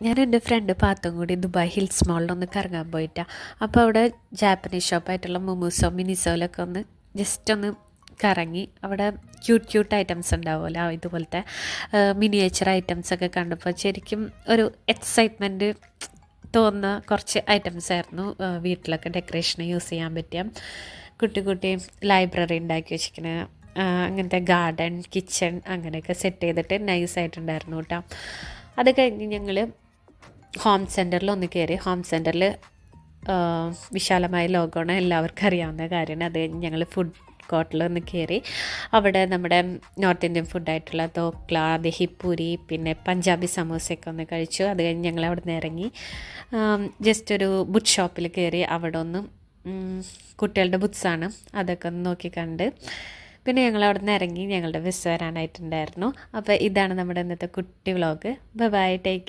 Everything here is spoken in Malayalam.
ഞാൻ എൻ്റെ ഫ്രണ്ട് പാത്തും കൂടി ദുബായ് ഹിൽസ് മാളിലൊന്ന് കറങ്ങാൻ പോയിട്ടാണ്. അപ്പോൾ അവിടെ ജാപ്പനീസ് ഷോപ്പായിട്ടുള്ള മൊമൂസോ മിനിസോയിലൊക്കെ ഒന്ന് ജസ്റ്റ് ഒന്ന് കറങ്ങി. അവിടെ ക്യൂട്ട് ഐറ്റംസ് ഉണ്ടാവുമല്ലോ, ഇതുപോലത്തെ മിനിയേച്ചർ ഐറ്റംസൊക്കെ കണ്ടപ്പോൾ ശരിക്കും ഒരു എക്സൈറ്റ്മെൻറ്റ് തോന്നുന്ന കുറച്ച് ഐറ്റംസ് ആയിരുന്നു. വീട്ടിലൊക്കെ ഡെക്കറേഷന് യൂസ് ചെയ്യാൻ പറ്റിയ കുട്ടി ലൈബ്രറി ഉണ്ടാക്കി വെച്ചിരിക്കുന്ന അങ്ങനത്തെ ഗാർഡൻ കിച്ചൺ അങ്ങനെയൊക്കെ സെറ്റ് ചെയ്തിട്ട് നൈസായിട്ടുണ്ടായിരുന്നു കേട്ടോ. അത് കഴിഞ്ഞ് ഞങ്ങൾ ഹോം സെൻറ്ററിൽ ഒന്ന് കയറി. ഹോം സെൻറ്ററിൽ വിശാലമായ ലോകമാണ്, എല്ലാവർക്കും അറിയാവുന്ന കാര്യമാണ്. അത് കഴിഞ്ഞ് ഞങ്ങൾ ഫുഡ് കോർട്ടിൽ ഒന്ന് കയറി. അവിടെ നമ്മുടെ നോർത്ത് ഇന്ത്യൻ ഫുഡായിട്ടുള്ള തോക്ല, ദഹിപ്പൂരി, പിന്നെ പഞ്ചാബി സമോസയൊക്കെ ഒന്ന് കഴിച്ചു. അത് കഴിഞ്ഞ് ഞങ്ങൾ അവിടെ നിന്ന് ഇറങ്ങി ജസ്റ്റ് ഒരു ബുക്ക് ഷോപ്പിൽ കയറി. അവിടെ ഒന്ന് കുട്ടികളുടെ ബുക്സാണ്, അതൊക്കെ ഒന്ന് നോക്കി കണ്ട് പിന്നെ ഞങ്ങൾ അവിടെ നിന്ന് ഇറങ്ങി. ഞങ്ങളുടെ ബസ് വരാനായിട്ടുണ്ടായിരുന്നു. അപ്പോൾ ഇതാണ് നമ്മുടെ ഇന്നത്തെ കുട്ടി വ്ളോഗ്. By, take care.